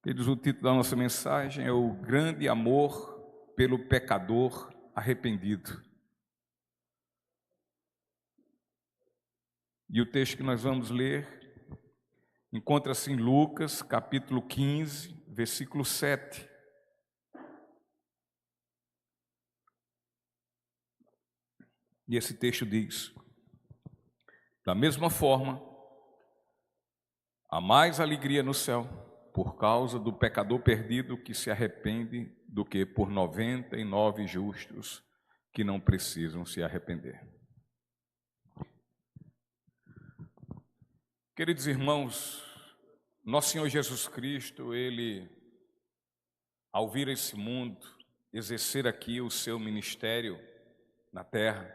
Queridos, o título da nossa mensagem é o grande amor pelo pecador arrependido. E o texto que nós vamos ler encontra-se em Lucas, capítulo 15, versículo 7. E esse texto diz: da mesma forma, há mais alegria no céu por causa do pecador perdido que se arrepende do que por 99 justos que não precisam se arrepender. Queridos irmãos, nosso Senhor Jesus Cristo, Ele, ao vir a esse mundo, exercer aqui o seu ministério na terra,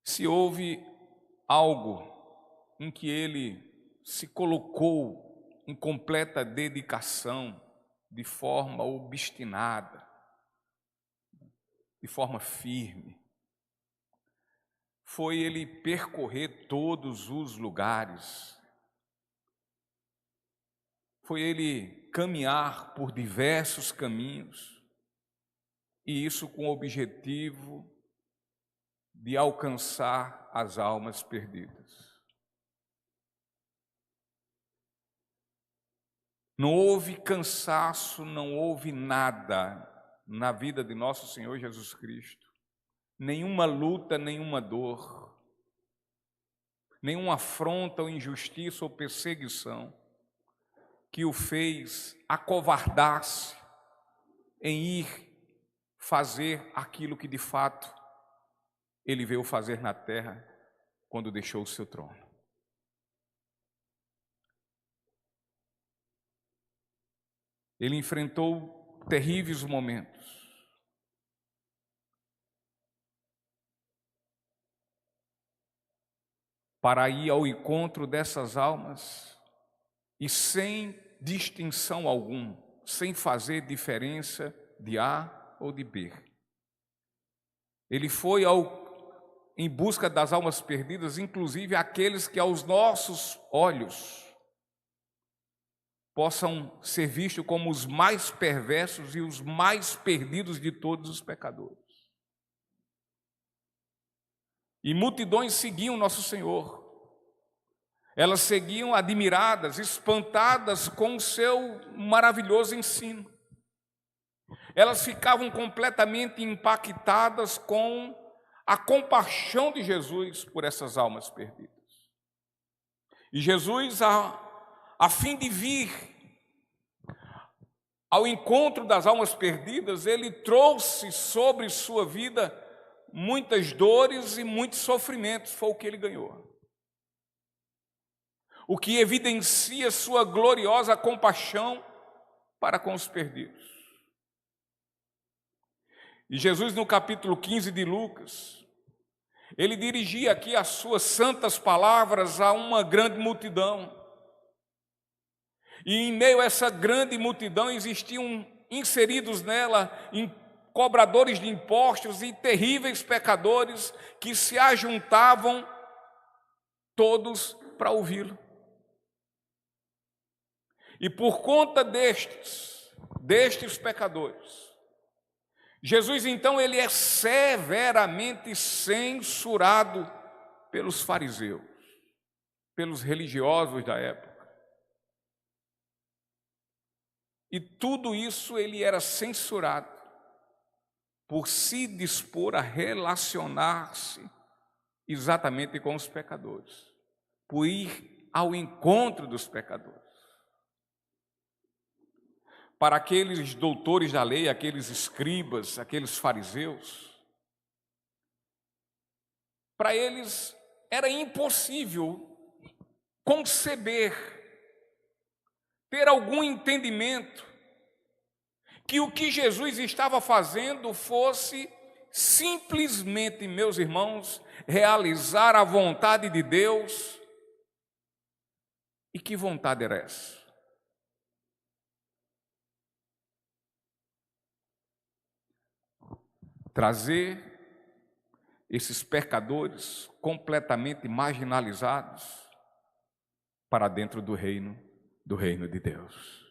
se houve algo em que Ele se colocou em completa dedicação, de forma obstinada, de forma firme, foi Ele percorrer todos os lugares, foi Ele caminhar por diversos caminhos, e isso com o objetivo de alcançar as almas perdidas. Não houve cansaço, não houve nada na vida de nosso Senhor Jesus Cristo, nenhuma luta, nenhuma dor, nenhuma afronta ou injustiça ou perseguição que o fez acovardar-se em ir fazer aquilo que de fato Ele veio fazer na terra quando deixou o seu trono. Ele enfrentou terríveis momentos. Para ir ao encontro dessas almas e sem distinção alguma, sem fazer diferença de A ou de B. Ele foi em busca das almas perdidas, inclusive aqueles que aos nossos olhos possam ser vistos como os mais perversos e os mais perdidos de todos os pecadores. E multidões seguiam nosso Senhor. Elas seguiam admiradas, espantadas com o seu maravilhoso ensino. Elas ficavam completamente impactadas com a compaixão de Jesus por essas almas perdidas. E Jesus, a fim de vir ao encontro das almas perdidas, Ele trouxe sobre sua vida muitas dores e muitos sofrimentos, foi o que Ele ganhou. O que evidencia sua gloriosa compaixão para com os perdidos. E Jesus, no capítulo 15 de Lucas, Ele dirigia aqui as suas santas palavras a uma grande multidão. E em meio a essa grande multidão existiam inseridos nela cobradores de impostos e terríveis pecadores que se ajuntavam todos para ouvi-lo. E por conta destes pecadores, Jesus então ele é severamente censurado pelos fariseus, pelos religiosos da época. E tudo isso ele era censurado por se dispor a relacionar-se exatamente com os pecadores, por ir ao encontro dos pecadores. Para aqueles doutores da lei, aqueles escribas, aqueles fariseus, para eles era impossível conceber, ter algum entendimento que o que Jesus estava fazendo fosse simplesmente, meus irmãos, realizar a vontade de Deus. E que vontade era essa? Trazer esses pecadores completamente marginalizados para dentro do reino do reino de Deus.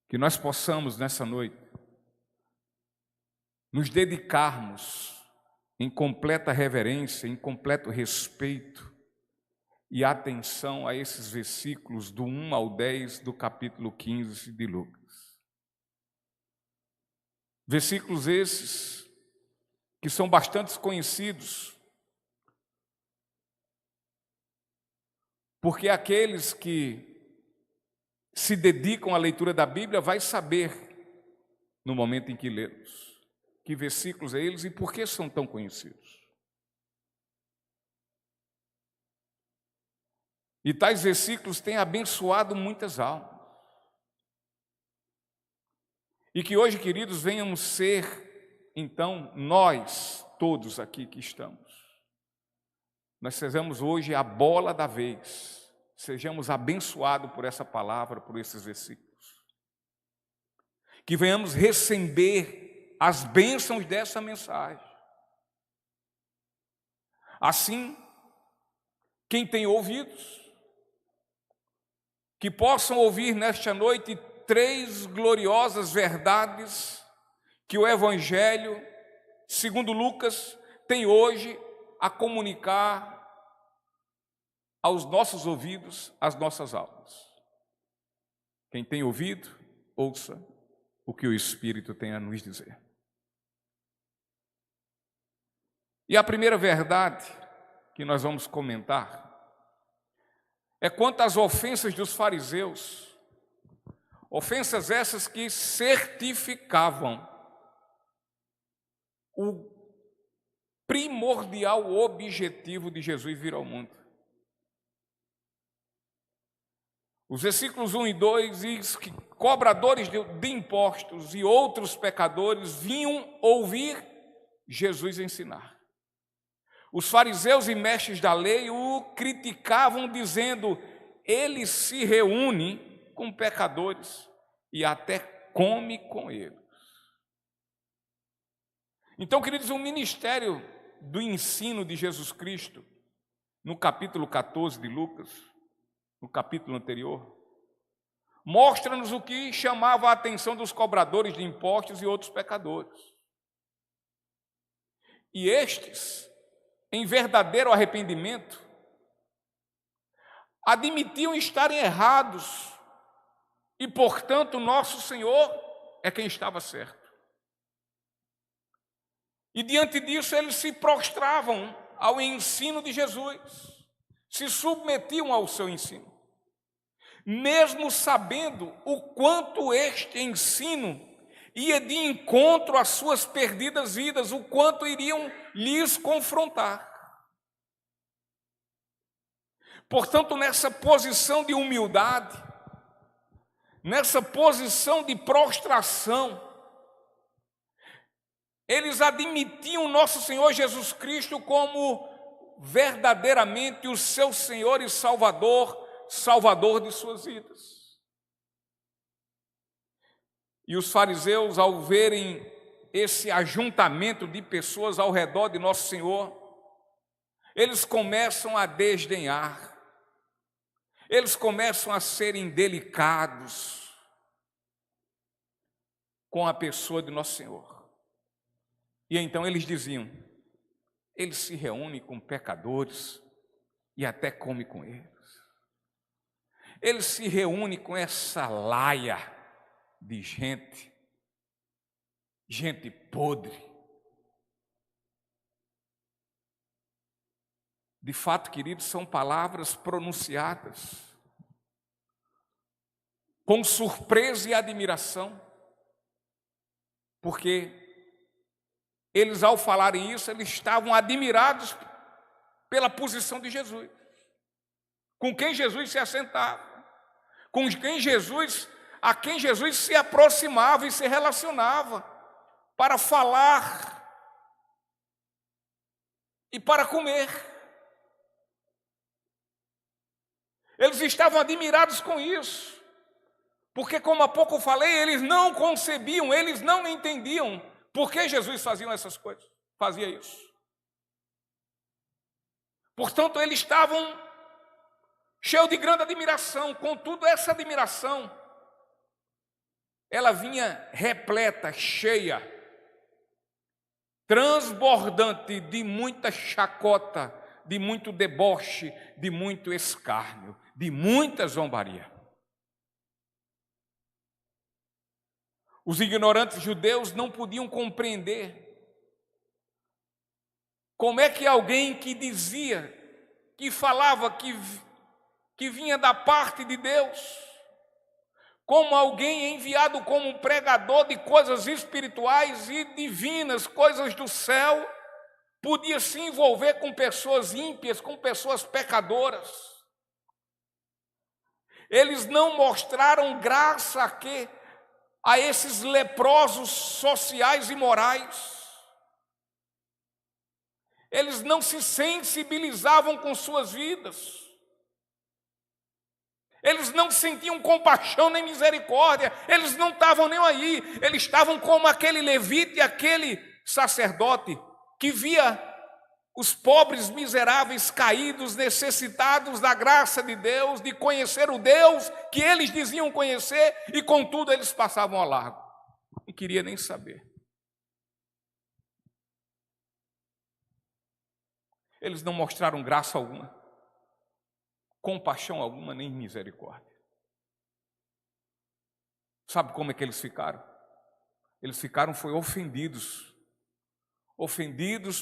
Que nós possamos nessa noite nos dedicarmos em completa reverência, em completo respeito e atenção a esses versículos do 1 ao 10 do capítulo 15 de Lucas. Versículos esses que são bastante conhecidos, porque aqueles que se dedicam à leitura da Bíblia vai saber, no momento em que lê-los, que versículos é eles e por que são tão conhecidos. E tais versículos têm abençoado muitas almas. E que hoje, queridos, venhamos ser, então, nós, todos aqui que estamos, nós sejamos hoje a bola da vez, sejamos abençoados por essa palavra, por esses versículos. Que venhamos receber as bênçãos dessa mensagem. Assim, quem tem ouvidos, que possam ouvir nesta noite 3 gloriosas verdades que o Evangelho, segundo Lucas, tem hoje a comunicar aos nossos ouvidos, às nossas almas. Quem tem ouvido, ouça o que o Espírito tem a nos dizer. E a primeira verdade que nós vamos comentar é quanto às ofensas dos fariseus, ofensas essas que certificavam o primordial objetivo de Jesus vir ao mundo. Os versículos 1 e 2 diz que cobradores de impostos e outros pecadores vinham ouvir Jesus ensinar. Os fariseus e mestres da lei o criticavam dizendo: ele se reúne com pecadores e até come com eles. Então, queridos, o ministério do ensino de Jesus Cristo, no capítulo 14 de Lucas, no capítulo anterior, mostra-nos o que chamava a atenção dos cobradores de impostos e outros pecadores. E estes, em verdadeiro arrependimento, admitiam estarem errados e, portanto, nosso Senhor é quem estava certo. E diante disso eles se prostravam ao ensino de Jesus, se submetiam ao seu ensino, mesmo sabendo o quanto este ensino ia de encontro às suas perdidas vidas, o quanto iriam lhes confrontar. Portanto, nessa posição de humildade, nessa posição de prostração, eles admitiam nosso Senhor Jesus Cristo como verdadeiramente o seu Senhor e Salvador de suas vidas. E os fariseus, ao verem esse ajuntamento de pessoas ao redor de nosso Senhor, eles começam a desdenhar, eles começam a ser indelicados com a pessoa de nosso Senhor. E então eles diziam: ele se reúne com pecadores e até come com eles. Ele se reúne com essa laia de gente podre. De fato, queridos, são palavras pronunciadas com surpresa e admiração, porque eles, ao falarem isso, eles estavam admirados pela posição de Jesus, com quem Jesus se assentava, a quem Jesus se aproximava e se relacionava para falar e para comer. Eles estavam admirados com isso, porque, como há pouco falei, eles não concebiam, eles não entendiam por que Jesus fazia essas coisas, fazia isso. Portanto, eles estavam cheios de grande admiração. Contudo, essa admiração, ela vinha repleta, cheia, transbordante de muita chacota, de muito deboche, de muito escárnio, de muita zombaria. Os ignorantes judeus não podiam compreender como é que alguém que dizia, que falava que vinha da parte de Deus, como alguém enviado como pregador de coisas espirituais e divinas, coisas do céu, podia se envolver com pessoas ímpias, com pessoas pecadoras. Eles não mostraram graça a esses leprosos sociais e morais. Eles não se sensibilizavam com suas vidas. Eles não sentiam compaixão nem misericórdia. Eles não estavam nem aí. Eles estavam como aquele levita e aquele sacerdote que via os pobres miseráveis caídos, necessitados da graça de Deus, de conhecer o Deus que eles diziam conhecer, e contudo eles passavam ao largo. Não queria nem saber. Eles não mostraram graça alguma, compaixão alguma, nem misericórdia. Sabe como é que eles ficaram? Eles ficaram foi ofendidos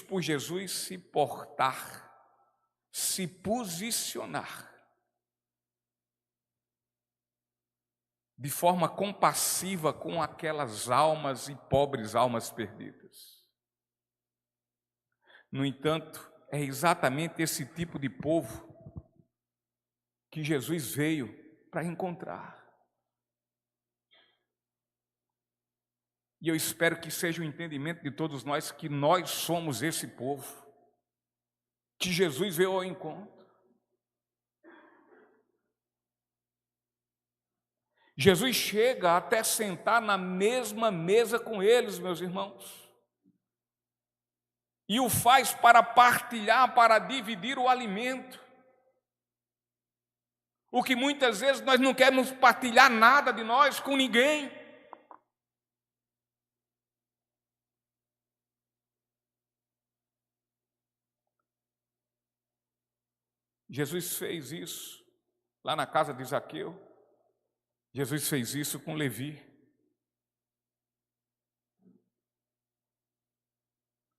por Jesus se portar, se posicionar de forma compassiva com aquelas almas e pobres almas perdidas. No entanto, é exatamente esse tipo de povo que Jesus veio para encontrar. E eu espero que seja o entendimento de todos nós que nós somos esse povo, que Jesus veio ao encontro. Jesus chega até sentar na mesma mesa com eles, meus irmãos, e o faz para partilhar, para dividir o alimento. O que muitas vezes nós não queremos partilhar nada de nós com ninguém. Jesus fez isso lá na casa de Zaqueu. Jesus fez isso com Levi.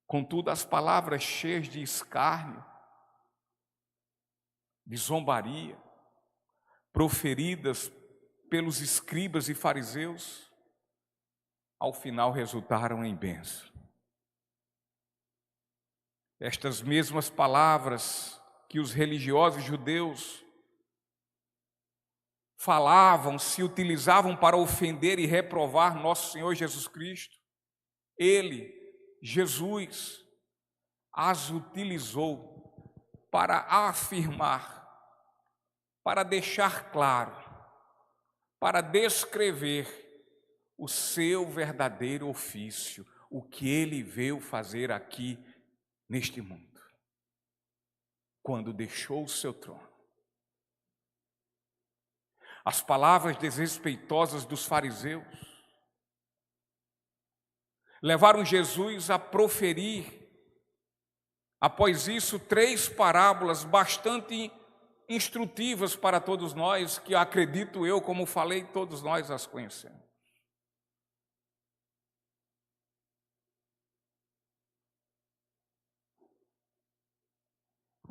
Contudo, as palavras cheias de escárnio, de zombaria, proferidas pelos escribas e fariseus, ao final resultaram em bênção. Estas mesmas palavras que os religiosos judeus falavam, se utilizavam para ofender e reprovar nosso Senhor Jesus Cristo, Jesus, as utilizou para afirmar, para deixar claro, para descrever o seu verdadeiro ofício, o que ele veio fazer aqui neste mundo, quando deixou o seu trono. As palavras desrespeitosas dos fariseus levaram Jesus a proferir, após isso, 3 parábolas bastante instrutivas para todos nós, que acredito eu, como falei, todos nós as conhecemos.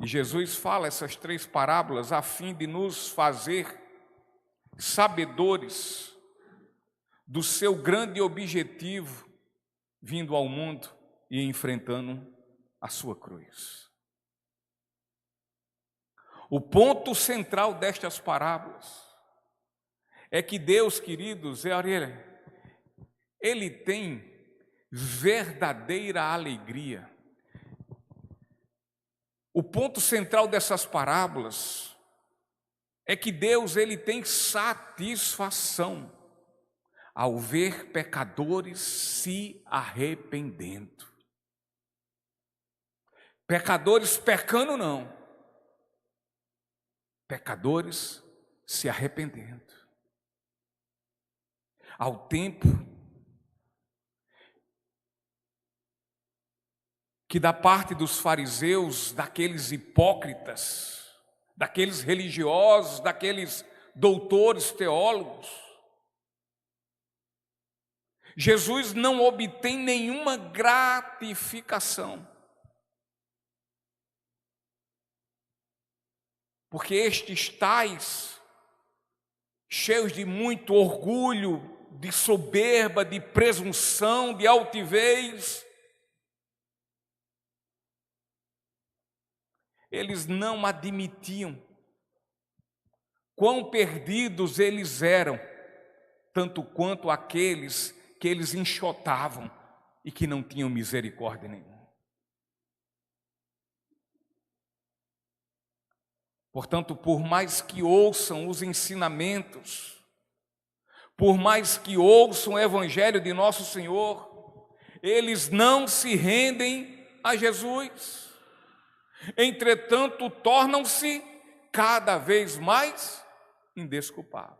E Jesus fala essas 3 parábolas a fim de nos fazer sabedores do seu grande objetivo vindo ao mundo e enfrentando a sua cruz. O ponto central destas parábolas é que Deus, queridos, Ele tem verdadeira alegria. O ponto central dessas parábolas é que Deus, Ele tem satisfação ao ver pecadores se arrependendo. Pecadores pecando não, pecadores se arrependendo. Ao tempo que da parte dos fariseus, daqueles hipócritas, daqueles religiosos, daqueles doutores teólogos, Jesus não obtém nenhuma gratificação. Porque estes tais, cheios de muito orgulho, de soberba, de presunção, de altivez, eles não admitiam quão perdidos eles eram, tanto quanto aqueles que eles enxotavam e que não tinham misericórdia nenhuma. Portanto, por mais que ouçam os ensinamentos, por mais que ouçam o Evangelho de nosso Senhor, eles não se rendem a Jesus. Entretanto, tornam-se cada vez mais indesculpáveis.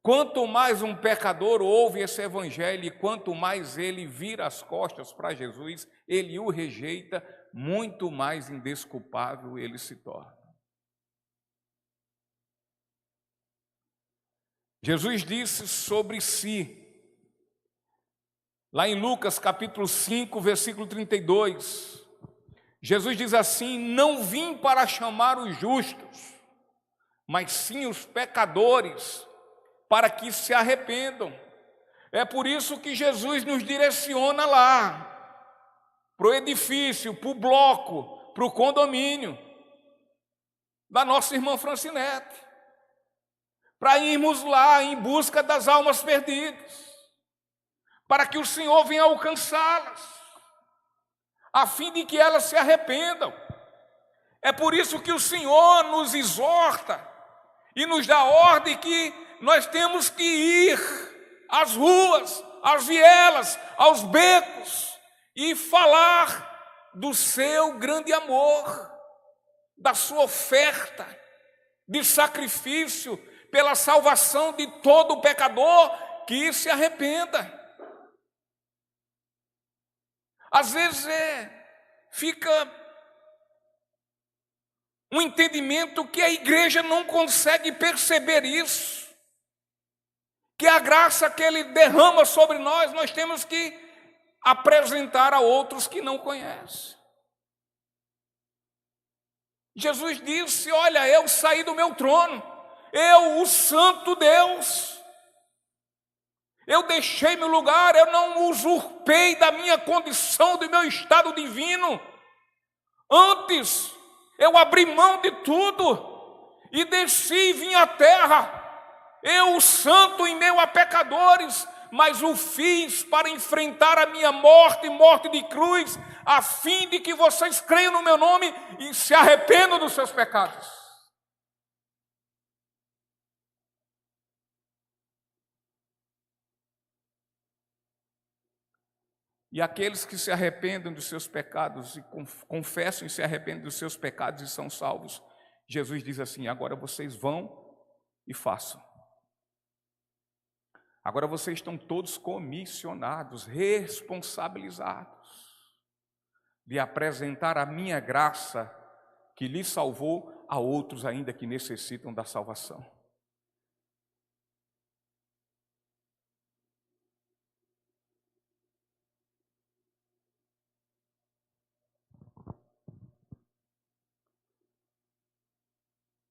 Quanto mais um pecador ouve esse Evangelho e quanto mais ele vira as costas para Jesus, ele o rejeita, muito mais indesculpável ele se torna. Jesus disse sobre si, lá em Lucas capítulo 5, versículo 32, Jesus diz assim: não vim para chamar os justos, mas sim os pecadores, para que se arrependam. É por isso que Jesus nos direciona lá, para o edifício, para o bloco, para o condomínio da nossa irmã Francinete, para irmos lá em busca das almas perdidas, para que o Senhor venha alcançá-las, a fim de que elas se arrependam. É por isso que o Senhor nos exorta e nos dá ordem que nós temos que ir às ruas, às vielas, aos becos e falar do seu grande amor, da sua oferta de sacrifício pela salvação de todo pecador que se arrependa. Às vezes fica um entendimento que a igreja não consegue perceber isso, que a graça que Ele derrama sobre nós, nós temos que apresentar a outros que não conhecem. Jesus disse: olha, eu saí do meu trono, eu, o Santo Deus, eu deixei meu lugar, eu não usurpei da minha condição, do meu estado divino. Antes, eu abri mão de tudo e desci e vim à terra. Eu, o santo, em meio a pecadores, mas o fiz para enfrentar a minha morte, morte de cruz, a fim de que vocês creiam no meu nome e se arrependam dos seus pecados. E aqueles que se arrependem dos seus pecados e confessam e se arrependem dos seus pecados e são salvos, Jesus diz assim: agora vocês vão e façam. Agora vocês estão todos comissionados, responsabilizados de apresentar a minha graça que lhes salvou a outros ainda que necessitam da salvação.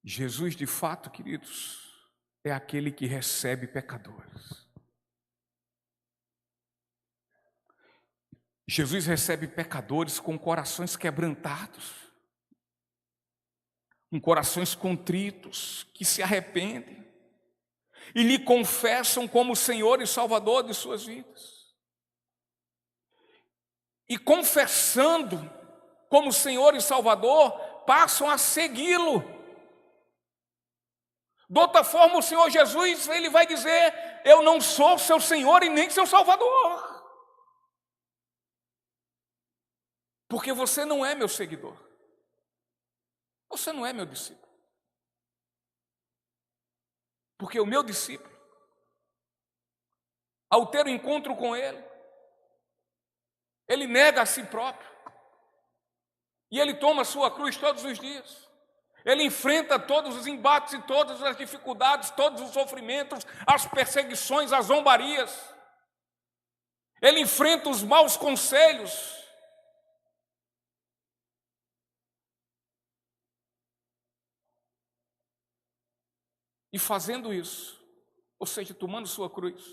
Jesus, de fato, queridos, é aquele que recebe pecadores. Jesus recebe pecadores com corações quebrantados, com corações contritos, que se arrependem e lhe confessam como Senhor e Salvador de suas vidas. E confessando como Senhor e Salvador, passam a segui-lo. De outra forma, o Senhor Jesus, Ele vai dizer: eu não sou seu Senhor e nem seu Salvador, porque você não é meu seguidor. você não é meu discípulo. Porque o meu discípulo, ao ter o encontro com Ele, ele nega a si próprio. E ele toma a sua cruz todos os dias. Ele enfrenta todos os embates e todas as dificuldades, todos os sofrimentos, as perseguições, as zombarias. Ele enfrenta os maus conselhos. E fazendo isso, ou seja, tomando sua cruz,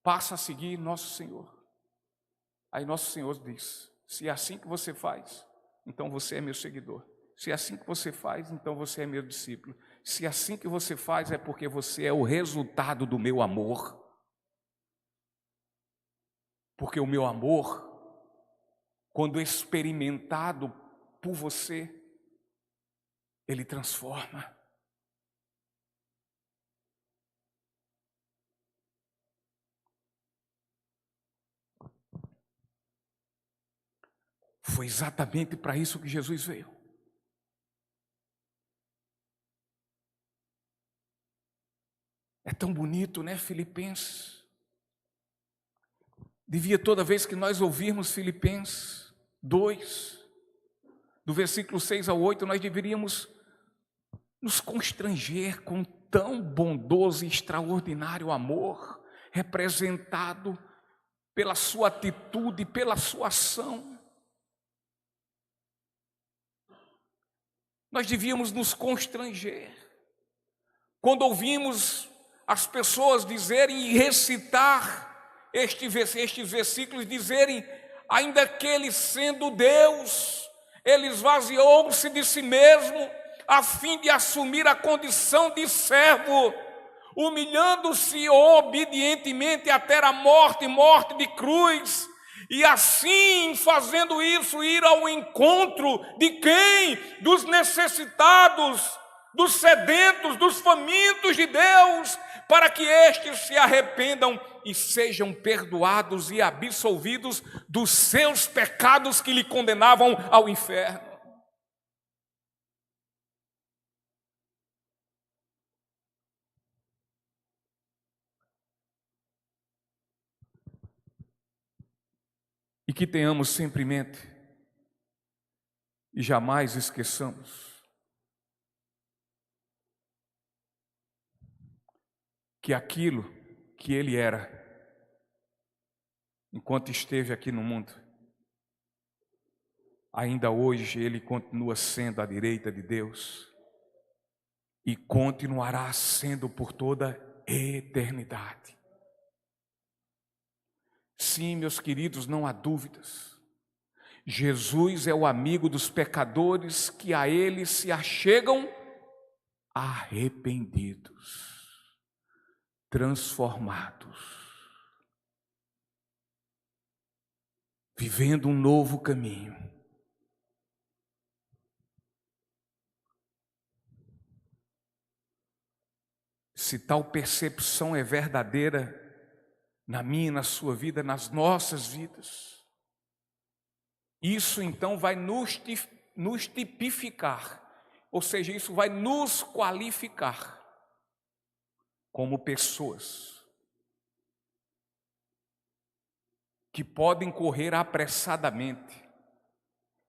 passa a seguir nosso Senhor. Aí nosso Senhor diz: se é assim que você faz, então você é meu seguidor. Se é assim que você faz, então você é meu discípulo. Se é assim que você faz, é porque você é o resultado do meu amor. Porque o meu amor, quando experimentado por você, ele transforma. Foi exatamente para isso que Jesus veio. É tão bonito, né, Filipenses? Devia toda vez que nós ouvirmos Filipenses 2, do versículo 6 ao 8, nós deveríamos nos constranger com tão bondoso e extraordinário amor, representado pela sua atitude, pela sua ação. Nós devíamos nos constranger quando ouvimos as pessoas dizerem e recitar estes versículos, dizerem: ainda que ele sendo Deus, ele esvaziou-se de si mesmo, a fim de assumir a condição de servo, humilhando-se obedientemente até a morte, morte de cruz, e assim, fazendo isso, ir ao encontro de quem? Dos necessitados, dos sedentos, dos famintos de Deus, para que estes se arrependam e sejam perdoados e absolvidos dos seus pecados que lhe condenavam ao inferno. E que tenhamos sempre em mente e jamais esqueçamos que aquilo que ele era enquanto esteve aqui no mundo, ainda hoje ele continua sendo à direita de Deus e continuará sendo por toda a eternidade. Sim, meus queridos, não há dúvidas. Jesus é o amigo dos pecadores que a ele se achegam arrependidos, transformados, vivendo um novo caminho. Se tal percepção é verdadeira na minha e na sua vida, nas nossas vidas, isso então vai nos tipificar, ou seja, isso vai nos qualificar como pessoas que podem correr apressadamente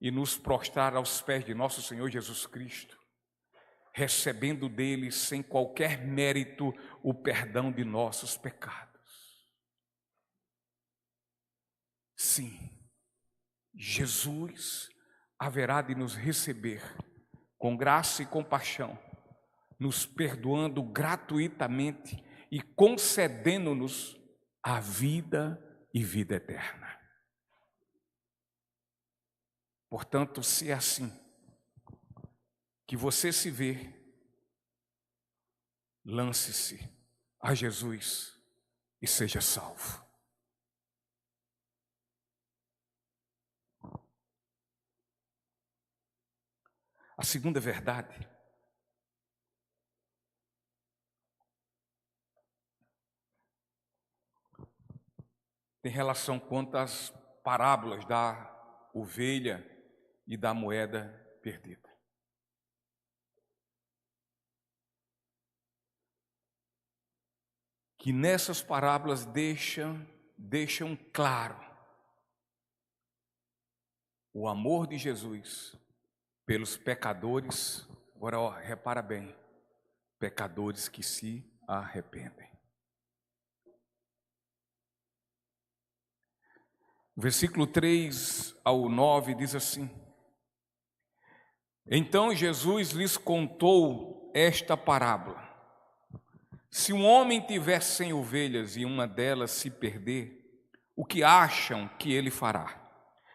e nos prostrar aos pés de nosso Senhor Jesus Cristo, recebendo dele sem qualquer mérito o perdão de nossos pecados. Sim, Jesus haverá de nos receber com graça e compaixão, nos perdoando gratuitamente e concedendo-nos a vida e vida eterna. Portanto, se é assim que você se vê, lance-se a Jesus e seja salvo. A segunda verdade tem relação quanto às parábolas da ovelha e da moeda perdida. Que nessas parábolas deixam claro o amor de Jesus pelos pecadores. Agora, repara bem, pecadores que se arrependem. O versículo 3 ao 9 diz assim: Então Jesus lhes contou esta parábola. Se um homem tiver 100 ovelhas e uma delas se perder, o que acham que ele fará?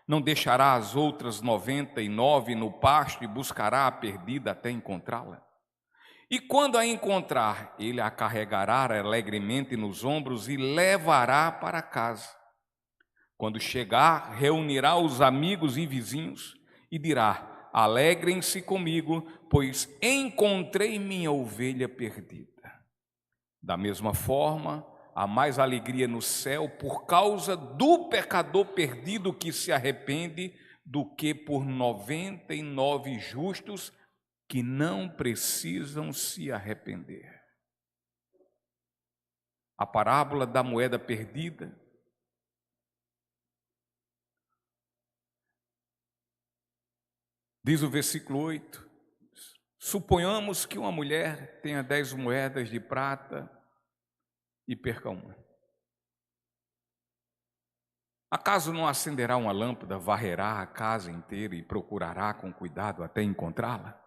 Não deixará as outras 99 no pasto e buscará a perdida até encontrá-la? E quando a encontrar, ele a carregará alegremente nos ombros e levará para casa. Quando chegar, reunirá os amigos e vizinhos e dirá: Alegrem-se comigo, pois encontrei minha ovelha perdida. Da mesma forma, há mais alegria no céu por causa do pecador perdido que se arrepende do que por 99 justos que não precisam se arrepender. A parábola da moeda perdida diz o versículo 8, suponhamos que uma mulher tenha 10 moedas de prata e perca uma. Acaso não acenderá uma lâmpada, varrerá a casa inteira e procurará com cuidado até encontrá-la?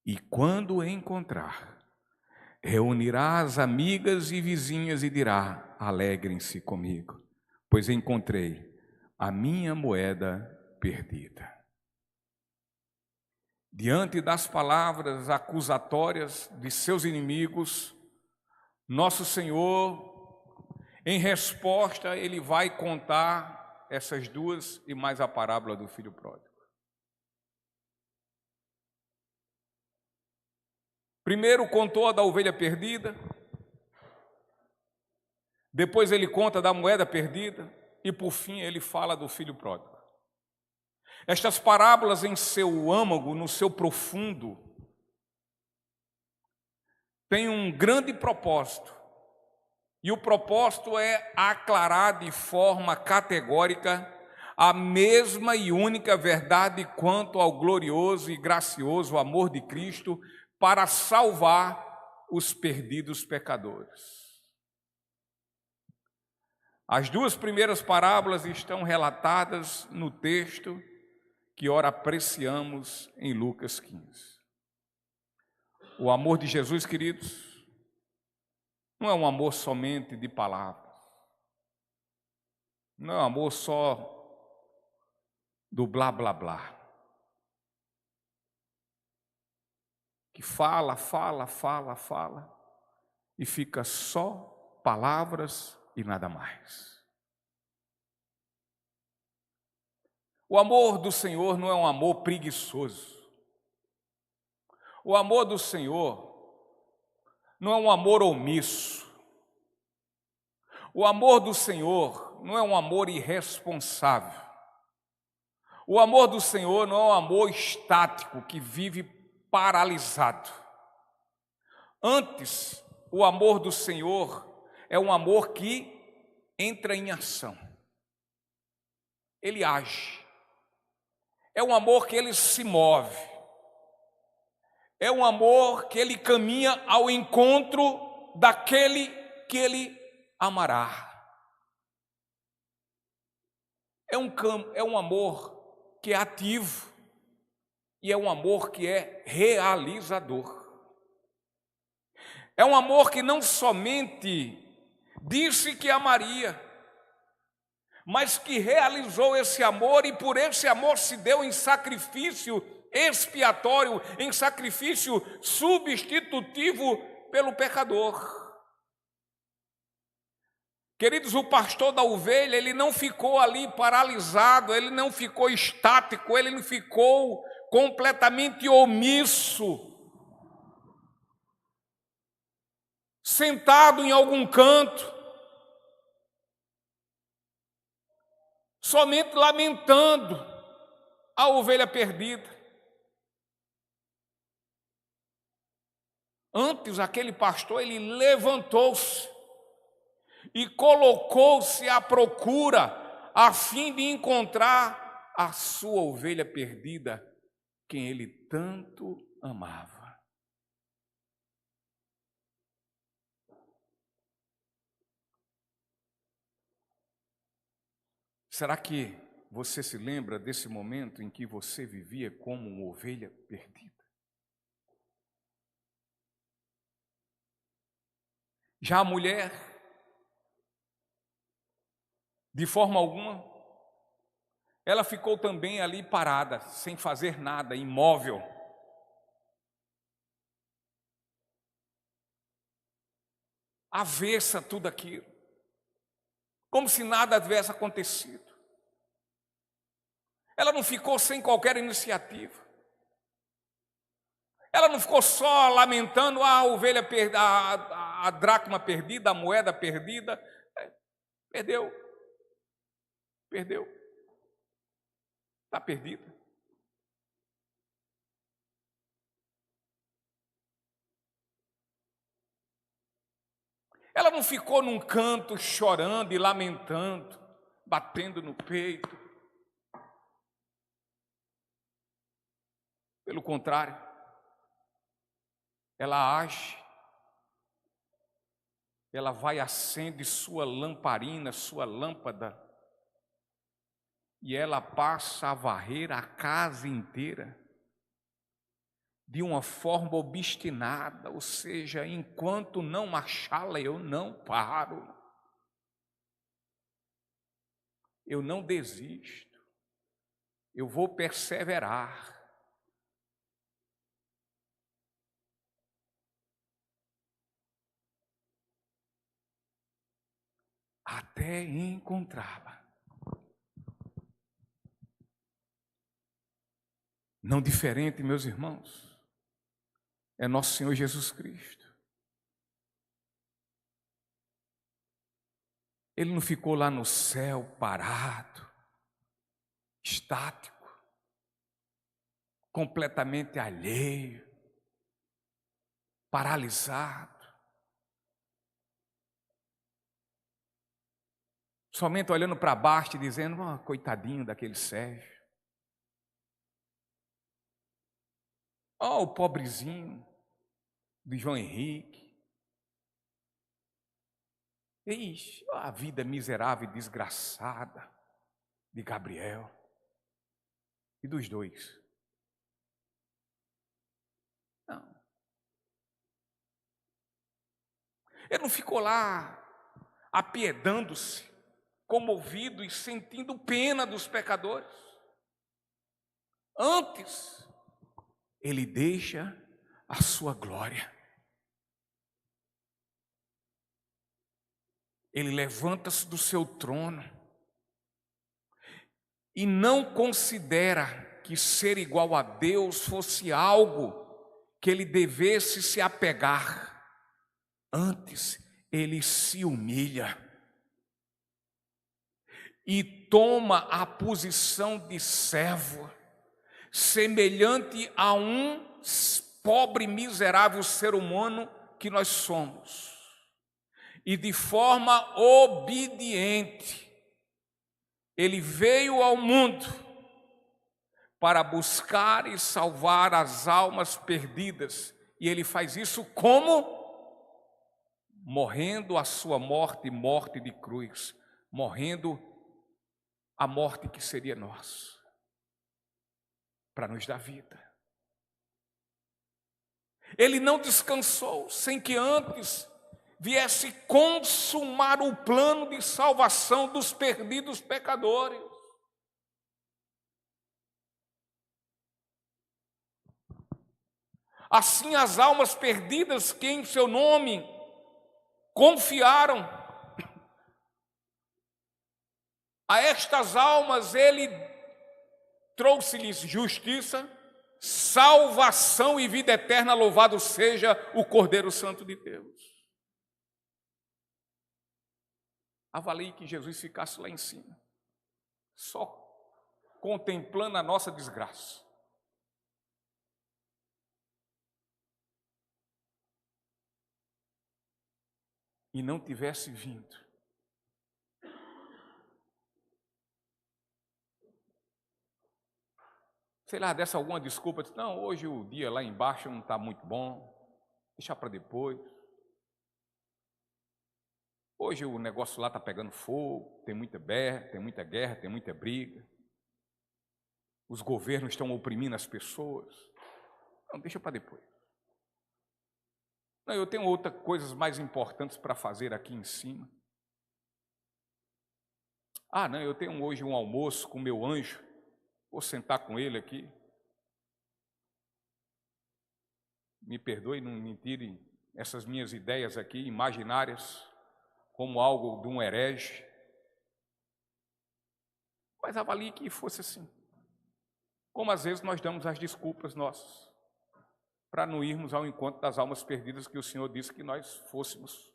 E quando encontrar, reunirá as amigas e vizinhas e dirá: Alegrem-se comigo, pois encontrei a minha moeda perdida. Diante das palavras acusatórias de seus inimigos, nosso Senhor, em resposta, Ele vai contar essas duas e mais a parábola do filho pródigo. Primeiro contou a da ovelha perdida, depois ele conta da moeda perdida e por fim ele fala do filho pródigo. Estas parábolas em seu âmago, no seu profundo, têm um grande propósito. E o propósito é aclarar de forma categórica a mesma e única verdade quanto ao glorioso e gracioso amor de Cristo para salvar os perdidos pecadores. As duas primeiras parábolas estão relatadas no texto que ora apreciamos em Lucas 15. O amor de Jesus, queridos, não é um amor somente de palavras, não é um amor só do blá blá blá, que fala e fica só palavras e nada mais. O amor do Senhor não é um amor preguiçoso. O amor do Senhor não é um amor omisso. O amor do Senhor não é um amor irresponsável. O amor do Senhor não é um amor estático que vive paralisado. Antes, o amor do Senhor é um amor que entra em ação. Ele age. É um amor que ele se move. É um amor que ele caminha ao encontro daquele que ele amará. É um amor que é ativo e é um amor que é realizador. É um amor que não somente disse que amaria, mas que realizou esse amor e por esse amor se deu em sacrifício expiatório, em sacrifício substitutivo pelo pecador. Queridos, o pastor da ovelha, ele não ficou ali paralisado, ele não ficou estático, ele não ficou completamente omisso, sentado em algum canto, somente lamentando a ovelha perdida. Antes, aquele pastor, ele levantou-se e colocou-se à procura, a fim de encontrar a sua ovelha perdida, quem ele tanto amava. Será que você se lembra desse momento em que você vivia como uma ovelha perdida? Já a mulher, de forma alguma, ela ficou também ali parada, sem fazer nada, imóvel. Avessa a tudo aquilo, como se nada tivesse acontecido. Ela não ficou sem qualquer iniciativa. Ela não ficou só lamentando a ovelha perdida, a dracma perdida, a moeda perdida. Perdeu. Está perdida. Ela não ficou num canto chorando e lamentando, batendo no peito. Pelo contrário, ela age, ela vai, acende sua lamparina, sua lâmpada, e ela passa a varrer a casa inteira de uma forma obstinada, ou seja, enquanto não achá-la, eu não paro, eu não desisto, eu vou perseverar. Até encontrá-la. Não diferente, meus irmãos, é nosso Senhor Jesus Cristo. Ele não ficou lá no céu parado, estático, completamente alheio, paralisado, somente olhando para baixo e dizendo: coitadinho daquele Sérgio, o pobrezinho do João Henrique, ixi, a vida miserável e desgraçada de Gabriel e dos dois. Não. Ele não ficou lá apiedando-se, comovido e sentindo pena dos pecadores. Antes, ele deixa a sua glória. Ele levanta-se do seu trono e não considera que ser igual a Deus fosse algo que ele devesse se apegar. Antes, ele se humilha e toma a posição de servo, semelhante a um pobre, miserável ser humano que nós somos. E de forma obediente, ele veio ao mundo para buscar e salvar as almas perdidas. E ele faz isso como? Morrendo a sua morte, morte de cruz, morrendo a morte que seria nossa, para nos dar vida. Ele não descansou sem que antes viesse consumar o plano de salvação dos perdidos pecadores. Assim, as almas perdidas que em seu nome confiaram, a estas almas ele trouxe-lhes justiça, salvação e vida eterna. Louvado seja o Cordeiro Santo de Deus. Avalie que Jesus ficasse lá em cima, só contemplando a nossa desgraça. E não tivesse vindo, sei lá, desse alguma desculpa, disse, não, hoje o dia lá embaixo não está muito bom, deixa para depois. Hoje o negócio lá está pegando fogo, tem muita guerra, tem muita briga. Os governos estão oprimindo as pessoas. Não, deixa para depois. Não, eu tenho outras coisas mais importantes para fazer aqui em cima. Ah, não, eu tenho hoje um almoço com meu anjo, vou sentar com ele aqui. Me perdoe, não me tire essas minhas ideias aqui, imaginárias, como algo de um herege. Mas avalie que fosse assim. Como às vezes nós damos as desculpas nossas, para não irmos ao encontro das almas perdidas que o Senhor disse que nós fôssemos.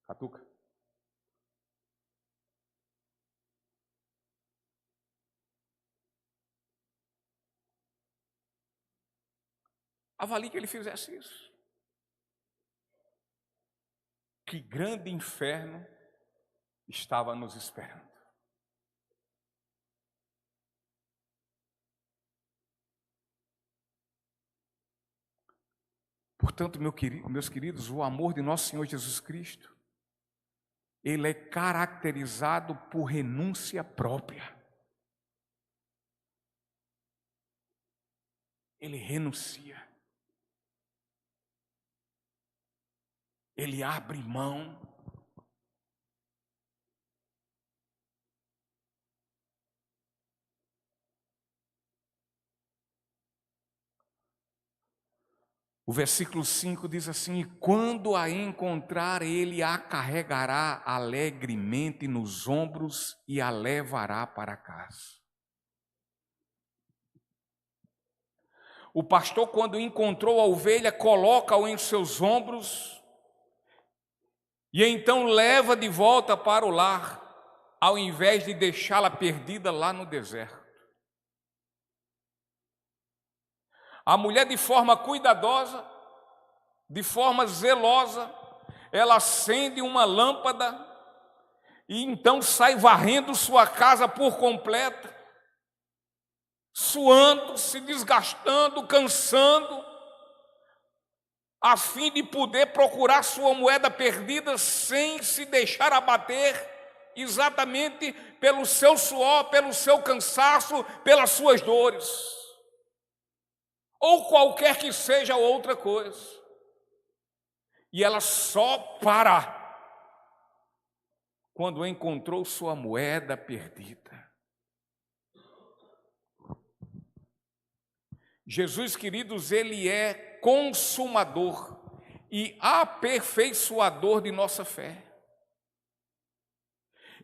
Catuca. Avalie que ele fizesse isso. Que grande inferno estava nos esperando. Portanto, meus queridos, o amor de nosso Senhor Jesus Cristo, ele é caracterizado por renúncia própria. Ele renuncia. Ele abre mão. O versículo 5 diz assim: e quando a encontrar, ele a carregará alegremente nos ombros e a levará para casa. O pastor, quando encontrou a ovelha, coloca-o em seus ombros e então leva de volta para o lar, ao invés de deixá-la perdida lá no deserto. A mulher, de forma cuidadosa, de forma zelosa, ela acende uma lâmpada e então sai varrendo sua casa por completo, suando, se desgastando, cansando, a fim de poder procurar sua moeda perdida sem se deixar abater, exatamente pelo seu suor, pelo seu cansaço, pelas suas dores, ou qualquer que seja outra coisa. E ela só para quando encontrou sua moeda perdida. Jesus, queridos, ele é consumador e aperfeiçoador de nossa fé.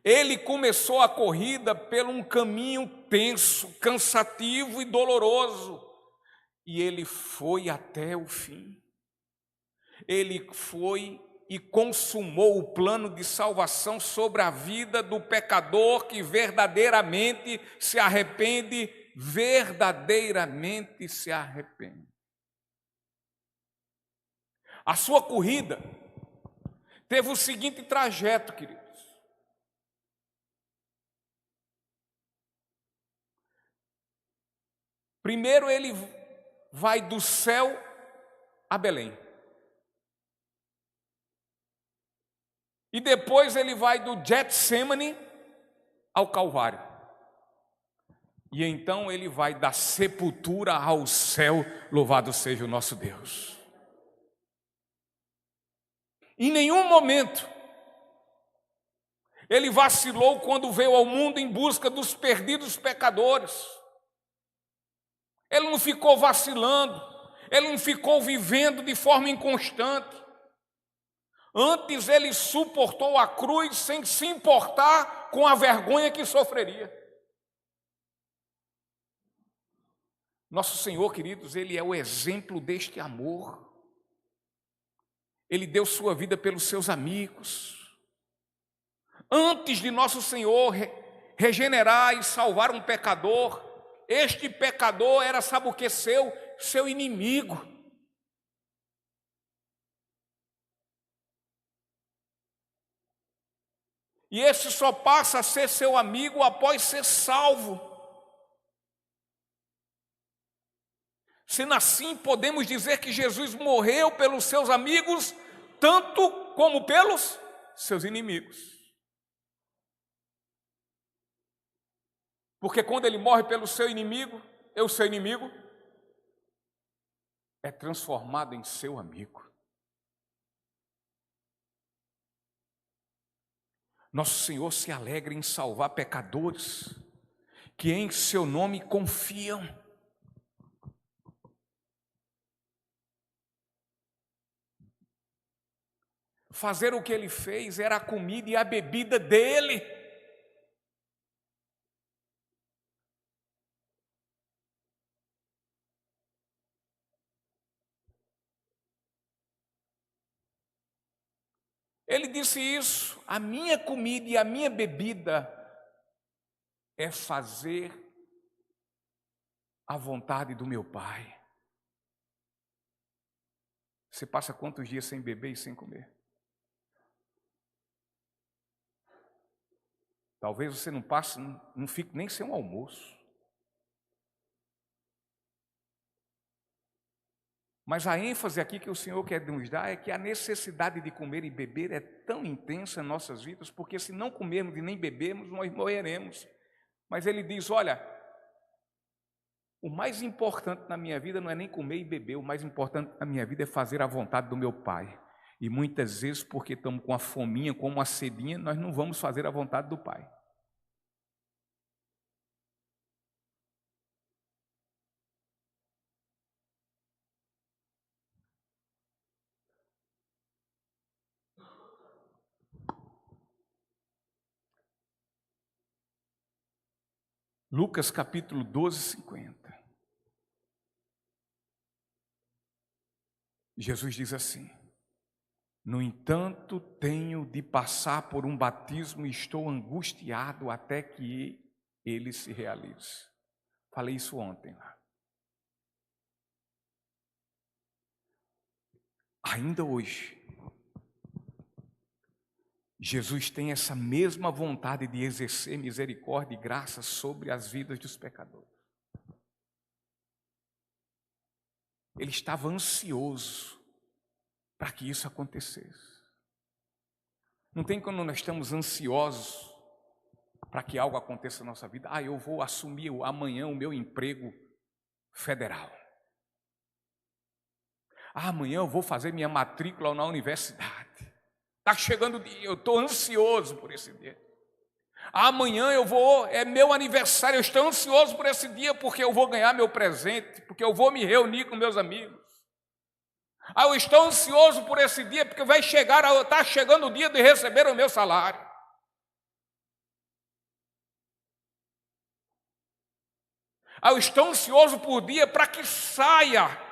Ele começou a corrida por um caminho tenso, cansativo e doloroso, e ele foi até o fim. Ele foi e consumou o plano de salvação sobre a vida do pecador que verdadeiramente se arrepende, verdadeiramente se arrepende. A sua corrida teve o seguinte trajeto, queridos. Primeiro ele vai do céu a Belém. E depois ele vai do Getsemane ao Calvário. E então ele vai da sepultura ao céu, louvado seja o nosso Deus. Em nenhum momento ele vacilou quando veio ao mundo em busca dos perdidos pecadores. Ele não ficou vacilando, ele não ficou vivendo de forma inconstante. Antes ele suportou a cruz sem se importar com a vergonha que sofreria. Nosso Senhor, queridos, ele é o exemplo deste amor. Ele deu sua vida pelos seus amigos. Antes de nosso Senhor regenerar e salvar um pecador, este pecador era, sabe o que, seu inimigo. E esse só passa a ser seu amigo após ser salvo. Sendo assim, podemos dizer que Jesus morreu pelos seus amigos, tanto como pelos seus inimigos. Porque quando ele morre pelo seu inimigo, o seu inimigo é transformado em seu amigo. Nosso Senhor se alegra em salvar pecadores que em seu nome confiam. Fazer o que ele fez era a comida e a bebida dele. Ele disse isso: a minha comida e a minha bebida é fazer a vontade do meu Pai. Você passa quantos dias sem beber e sem comer? Talvez você não passe, não fique nem sem um almoço. Mas a ênfase aqui que o Senhor quer nos dar é que a necessidade de comer e beber é tão intensa em nossas vidas, porque se não comermos e nem bebermos, nós morreremos. Mas Ele diz, olha, o mais importante na minha vida não é nem comer e beber, o mais importante na minha vida é fazer a vontade do meu Pai. E muitas vezes, porque estamos com a fominha, com uma sedinha, nós não vamos fazer a vontade do Pai. Lucas capítulo 12, 50. Jesus diz assim: no entanto, tenho de passar por um batismo e estou angustiado até que ele se realize. Falei isso ontem lá. Ainda hoje, Jesus tem essa mesma vontade de exercer misericórdia e graça sobre as vidas dos pecadores. Ele estava ansioso para que isso acontecesse. Não tem quando nós estamos ansiosos para que algo aconteça na nossa vida. Eu vou assumir amanhã o meu emprego federal. Amanhã eu vou fazer minha matrícula na universidade. Está chegando o dia, eu estou ansioso por esse dia. Amanhã é meu aniversário, eu estou ansioso por esse dia porque eu vou ganhar meu presente, porque eu vou me reunir com meus amigos. Eu estou ansioso por esse dia porque está chegando o dia de receber o meu salário. Eu estou ansioso por dia para que saia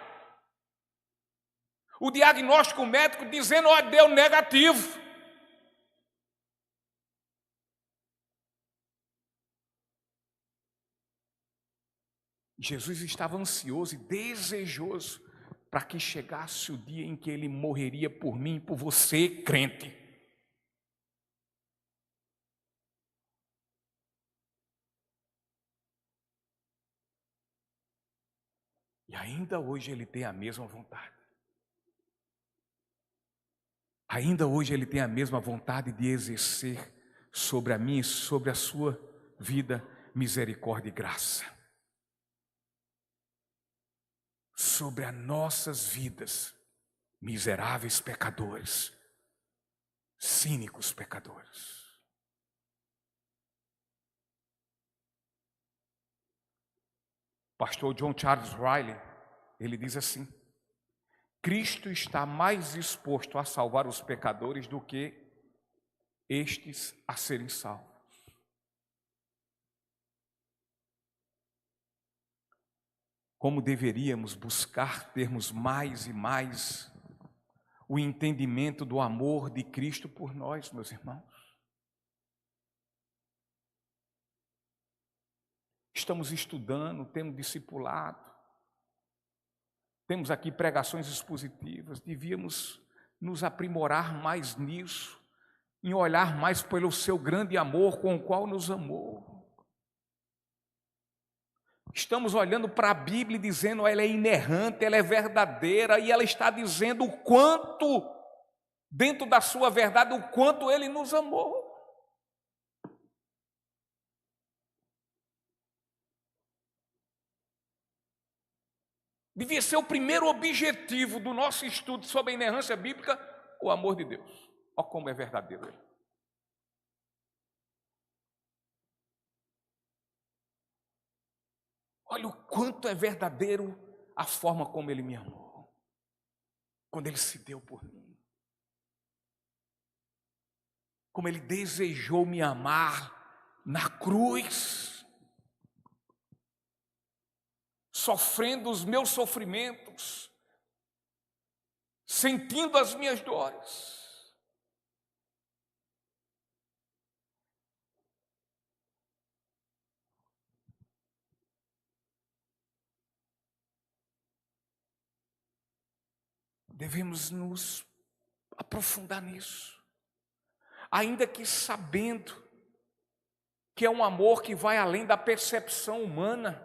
o diagnóstico médico dizendo, deu negativo. Jesus estava ansioso e desejoso para que chegasse o dia em que ele morreria por mim e por você, crente. E ainda hoje ele tem a mesma vontade. Ainda hoje ele tem a mesma vontade de exercer sobre a minha e sobre a sua vida misericórdia e graça. Sobre as nossas vidas, miseráveis pecadores, cínicos pecadores. Pastor John Charles Riley, ele diz assim: Cristo está mais disposto a salvar os pecadores do que estes a serem salvos. Como deveríamos buscar termos mais e mais o entendimento do amor de Cristo por nós, meus irmãos. Estamos estudando, temos discipulado, temos aqui pregações expositivas, devíamos nos aprimorar mais nisso, em olhar mais pelo seu grande amor com o qual nos amou. Estamos olhando para a Bíblia e dizendo ela é inerrante, ela é verdadeira, e ela está dizendo o quanto, dentro da sua verdade, o quanto Ele nos amou. Devia ser o primeiro objetivo do nosso estudo sobre a inerrância bíblica, o amor de Deus. Olha como é verdadeiro Ele. Olha o quanto é verdadeiro a forma como Ele me amou, quando Ele se deu por mim, como Ele desejou me amar na cruz, sofrendo os meus sofrimentos, sentindo as minhas dores. Devemos nos aprofundar nisso, ainda que sabendo que é um amor que vai além da percepção humana.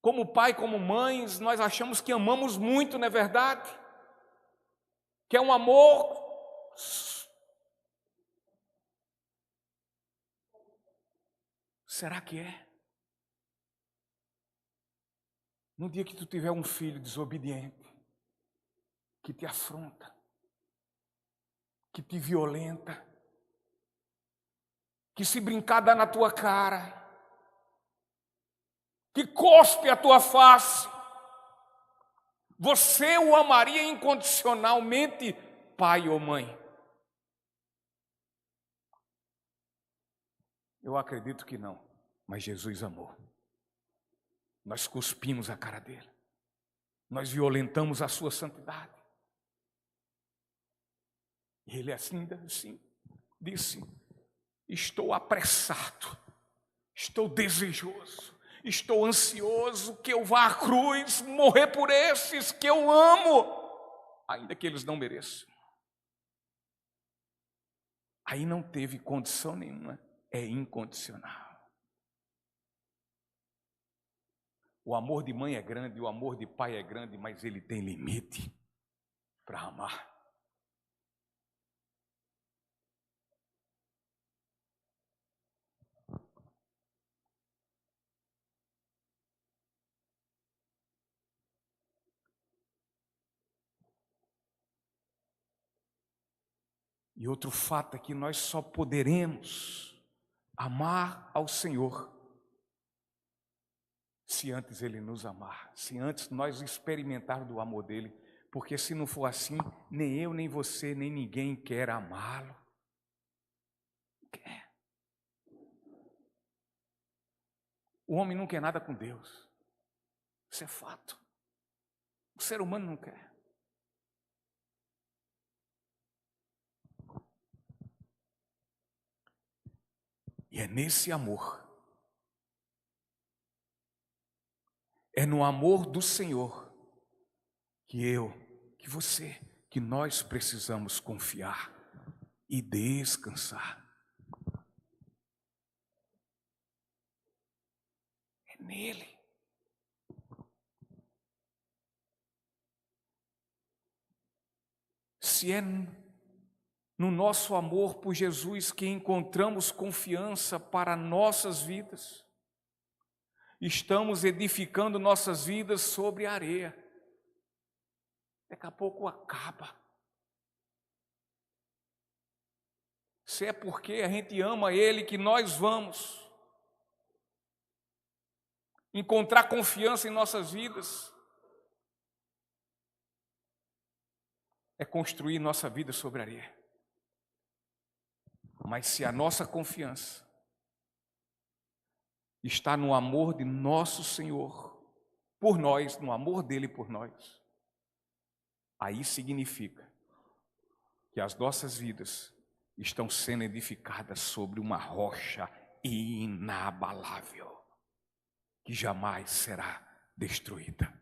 Como pai, como mães, nós achamos que amamos muito, não é verdade? Que é um amor será que é? No dia que tu tiver um filho desobediente, que te afronta, que te violenta, que se brincar dá na tua cara, que cospe a tua face, você o amaria incondicionalmente, pai ou mãe? Eu acredito que não, mas Jesus amou. Nós cuspimos a cara dele, nós violentamos a sua santidade. E ele assim disse: estou apressado, estou desejoso, estou ansioso que eu vá à cruz morrer por esses que eu amo, ainda que eles não mereçam. Aí não teve condição nenhuma, é incondicional. O amor de mãe é grande, o amor de pai é grande, mas ele tem limite para amar. E outro fato é que nós só poderemos amar ao Senhor se antes Ele nos amar, se antes nós experimentarmos do amor dEle, porque se não for assim, nem eu, nem você, nem ninguém quer amá-lo. Quer. O homem não quer nada com Deus, isso é fato. O ser humano não quer. E é nesse amor, é no amor do Senhor que eu, que você, que nós precisamos confiar e descansar. É nele. Se é no nosso amor por Jesus que encontramos confiança para nossas vidas, estamos edificando nossas vidas sobre a areia. Daqui a pouco acaba. Se é porque a gente ama Ele que nós vamos encontrar confiança em nossas vidas, é construir nossa vida sobre a areia. Mas se a nossa confiança está no amor de nosso Senhor, por nós, no amor dele por nós, aí significa que as nossas vidas estão sendo edificadas sobre uma rocha inabalável, que jamais será destruída,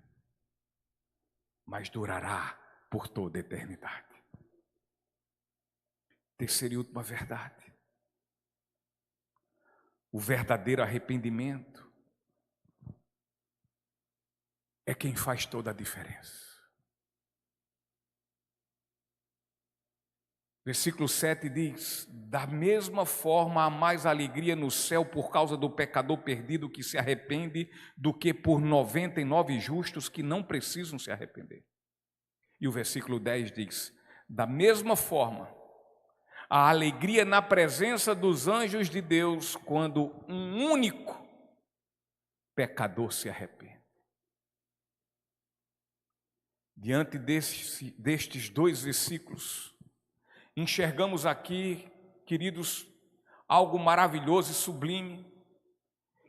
mas durará por toda a eternidade. Terceira e última verdade: o verdadeiro arrependimento é quem faz toda a diferença. Versículo 7 diz: da mesma forma há mais alegria no céu por causa do pecador perdido que se arrepende do que por 99 justos que não precisam se arrepender. E o versículo 10 diz: da mesma forma há alegria na presença dos anjos de Deus quando um único pecador se arrepende. Diante destes dois versículos, enxergamos aqui, queridos, algo maravilhoso e sublime,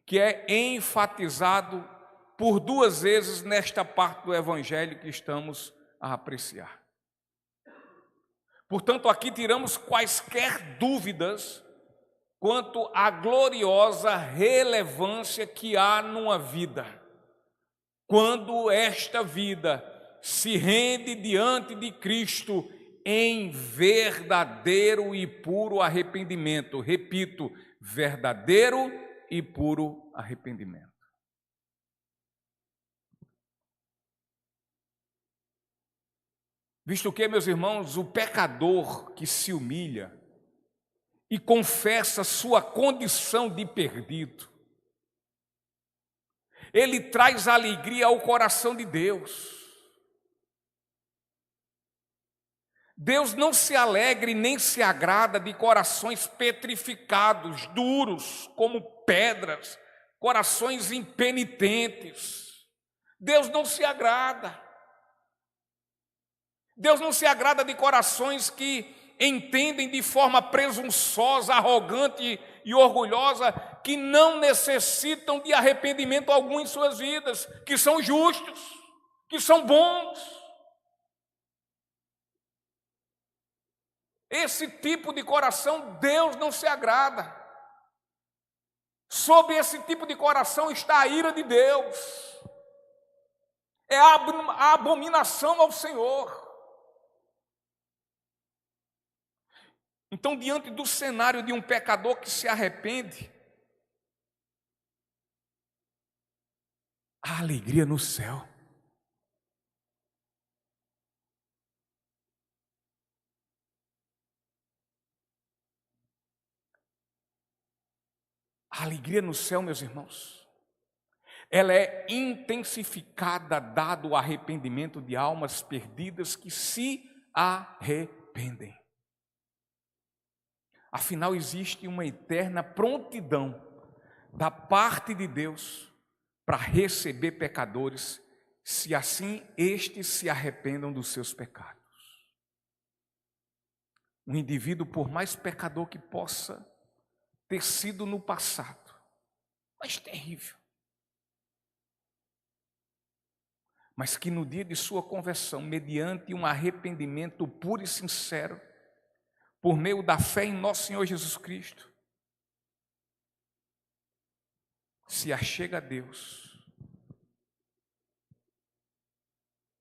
que é enfatizado por duas vezes nesta parte do Evangelho que estamos a apreciar. Portanto, aqui tiramos quaisquer dúvidas quanto à gloriosa relevância que há numa vida, quando esta vida se rende diante de Cristo em verdadeiro e puro arrependimento. Repito, verdadeiro e puro arrependimento. Visto que, meus irmãos, o pecador que se humilha e confessa sua condição de perdido, ele traz alegria ao coração de Deus. Deus não se alegra e nem se agrada de corações petrificados, duros como pedras, corações impenitentes. Deus não se agrada. Deus não se agrada de corações que entendem de forma presunçosa, arrogante e orgulhosa que não necessitam de arrependimento algum em suas vidas, que são justos, que são bons. Esse tipo de coração Deus não se agrada. Sobre esse tipo de coração está a ira de Deus. É a abominação ao Senhor. Então, diante do cenário de um pecador que se arrepende, há alegria no céu. A alegria no céu, meus irmãos, ela é intensificada dado o arrependimento de almas perdidas que se arrependem. Afinal, existe uma eterna prontidão da parte de Deus para receber pecadores, se assim estes se arrependam dos seus pecados. Um indivíduo, por mais pecador que possa ter sido no passado, mas terrível, mas que no dia de sua conversão, mediante um arrependimento puro e sincero, por meio da fé em nosso Senhor Jesus Cristo, se achega a Deus,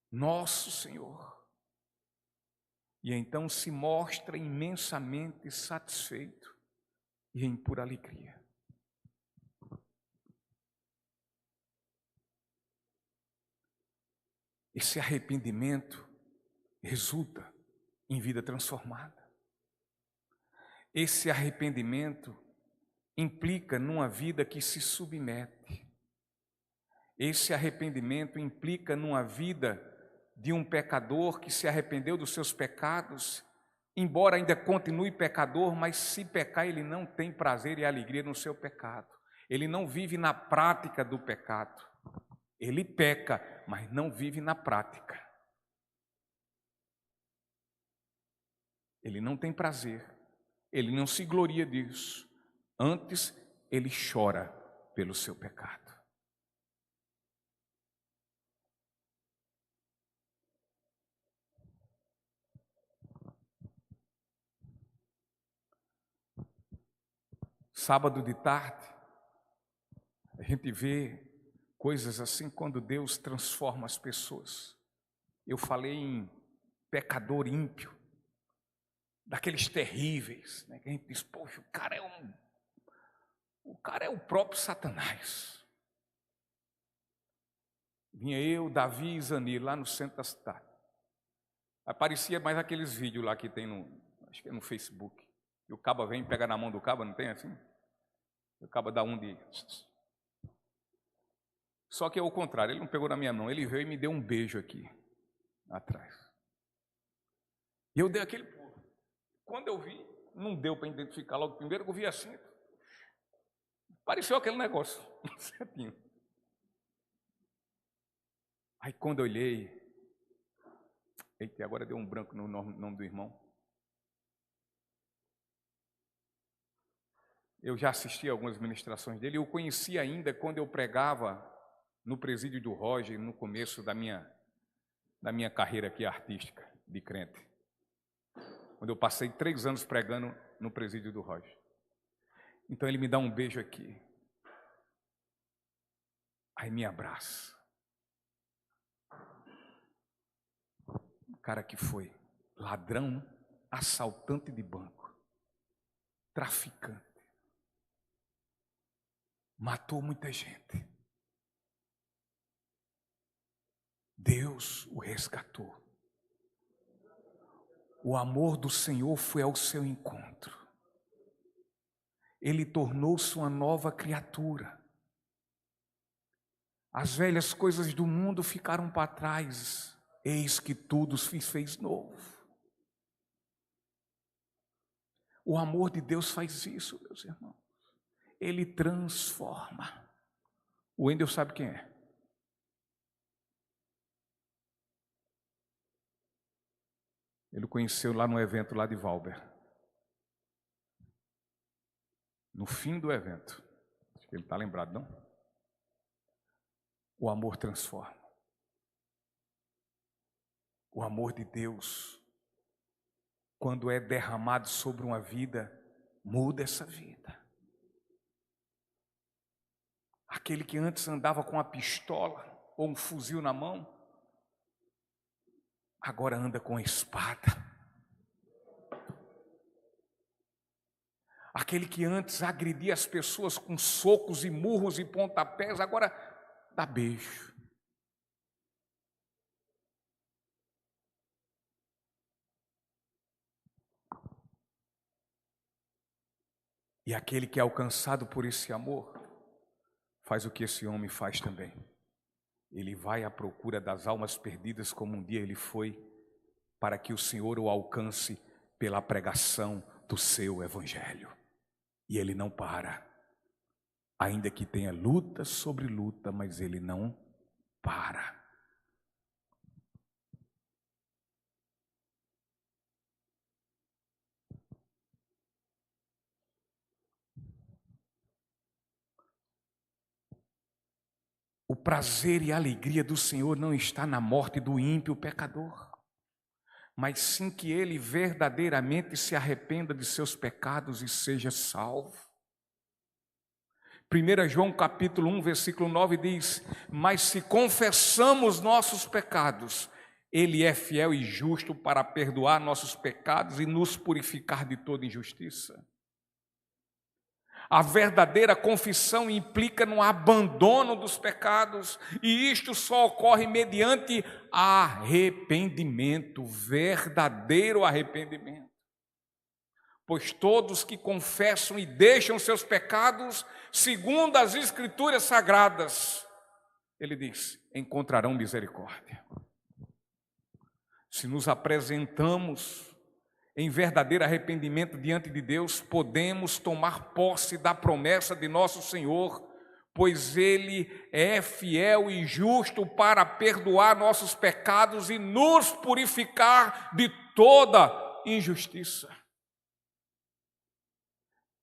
nosso Senhor, e então se mostra imensamente satisfeito e em pura alegria. Esse arrependimento resulta em vida transformada. Esse arrependimento implica numa vida que se submete. Esse arrependimento implica numa vida de um pecador que se arrependeu dos seus pecados, embora ainda continue pecador, mas se pecar ele não tem prazer e alegria no seu pecado. Ele não vive na prática do pecado. Ele peca, mas não vive na prática. Ele não tem prazer, ele não se gloria disso. Antes, ele chora pelo seu pecado. Sábado de tarde, a gente vê coisas assim quando Deus transforma as pessoas. Eu falei em pecador ímpio, daqueles terríveis, né? Que a gente diz, poxa, o cara é o próprio Satanás. Vinha eu, Davi e Zani, lá no centro da cidade. Aparecia mais aqueles vídeos lá que tem acho que é no Facebook. E o caba vem, pega na mão do caba, não tem assim? O caba dá um de... Só que é o contrário, ele não pegou na minha mão, ele veio e me deu um beijo aqui, atrás. E eu dei aquele pulo. Quando eu vi, não deu para identificar logo primeiro, que eu vi assim. Pareceu aquele negócio, certinho. Aí quando eu olhei, eita, agora deu um branco no nome do irmão. Eu já assisti algumas ministrações dele, eu o conheci ainda quando eu pregava no presídio do Roger, no começo da minha carreira aqui artística, de crente. Quando eu passei 3 anos pregando no presídio do Roger. Então ele me dá um beijo aqui. Aí me abraça. O cara que foi ladrão, assaltante de banco, traficante. Matou muita gente. Deus o resgatou. O amor do Senhor foi ao seu encontro. Ele tornou-se uma nova criatura. As velhas coisas do mundo ficaram para trás. Eis que tudo se fez novo. O amor de Deus faz isso, meus irmãos. Ele transforma. O Wendel sabe quem é? Ele o conheceu lá no evento lá de Valber. No fim do evento. Acho que ele está lembrado, não? O amor transforma. O amor de Deus, quando é derramado sobre uma vida, muda essa vida. Aquele que antes andava com uma pistola ou um fuzil na mão, agora anda com a espada. Aquele que antes agredia as pessoas com socos e murros e pontapés, agora dá beijo. E aquele que é alcançado por esse amor, faz o que esse homem faz também. Ele vai à procura das almas perdidas, como um dia ele foi, para que o Senhor o alcance pela pregação do seu evangelho. E ele não para, ainda que tenha luta sobre luta, mas ele não para. O prazer e a alegria do Senhor não está na morte do ímpio pecador, mas sim que ele verdadeiramente se arrependa de seus pecados e seja salvo. 1 João capítulo 1, versículo 9 diz: mas se confessamos nossos pecados, Ele é fiel e justo para perdoar nossos pecados e nos purificar de toda injustiça. A verdadeira confissão implica no abandono dos pecados, e isto só ocorre mediante arrependimento, verdadeiro arrependimento. Pois todos que confessam e deixam seus pecados, segundo as Escrituras Sagradas, ele diz, encontrarão misericórdia. Se nos apresentamos em verdadeiro arrependimento diante de Deus, podemos tomar posse da promessa de nosso Senhor, pois Ele é fiel e justo para perdoar nossos pecados e nos purificar de toda injustiça.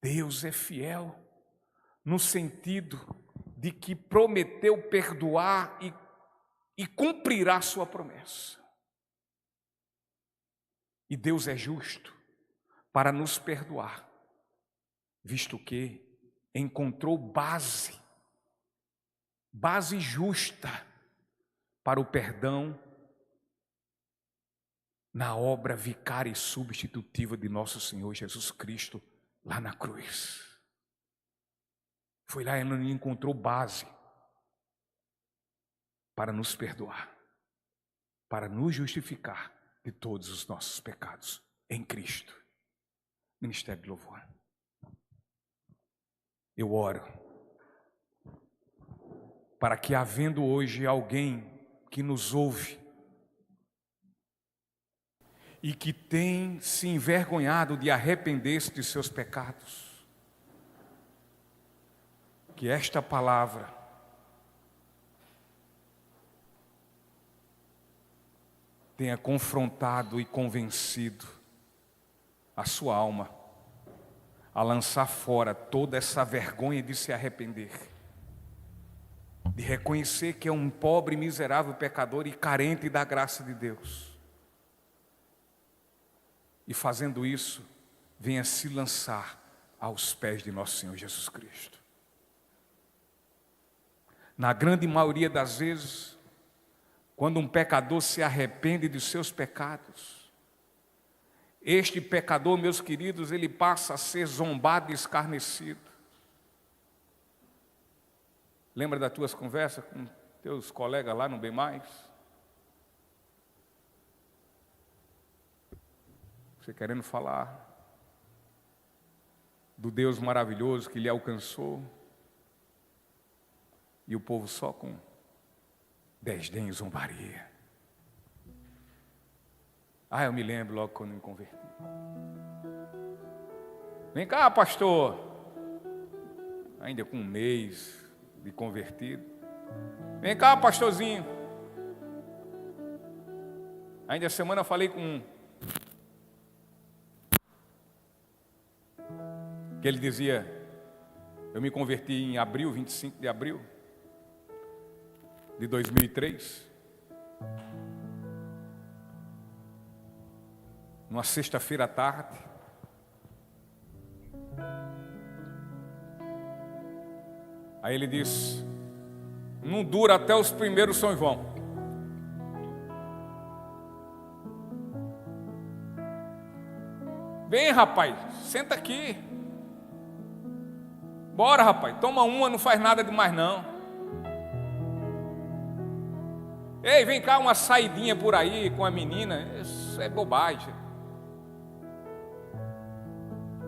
Deus é fiel no sentido de que prometeu perdoar e cumprirá sua promessa. E Deus é justo para nos perdoar, visto que encontrou base justa para o perdão na obra vicária e substitutiva de nosso Senhor Jesus Cristo lá na cruz. Foi lá e ele encontrou base para nos perdoar, para nos justificar de todos os nossos pecados em Cristo. Ministério de Louvor. Eu oro para que, havendo hoje alguém que nos ouve e que tem se envergonhado de arrepender-se de seus pecados, que esta palavra tenha confrontado e convencido a sua alma a lançar fora toda essa vergonha de se arrepender, de reconhecer que é um pobre, miserável pecador e carente da graça de Deus. E fazendo isso, venha se lançar aos pés de nosso Senhor Jesus Cristo. Na grande maioria das vezes, quando um pecador se arrepende de seus pecados, este pecador, meus queridos, ele passa a ser zombado e escarnecido. Lembra das tuas conversas com teus colegas lá no Bem Mais? Você querendo falar do Deus maravilhoso que lhe alcançou, e o povo só com desdém e zombaria. Eu me lembro logo quando me converti. Vem cá, pastor. Ainda com um mês de convertido. Vem cá, pastorzinho. Ainda essa semana eu falei com um. Que ele dizia, eu me converti em abril, 25 de abril de 2003. Numa sexta-feira à tarde. Aí ele disse, não dura até os primeiros São João. Vem, rapaz, senta aqui. Bora, rapaz, toma uma, não faz nada demais não. Ei, vem cá, uma saidinha por aí com a menina. Isso é bobagem.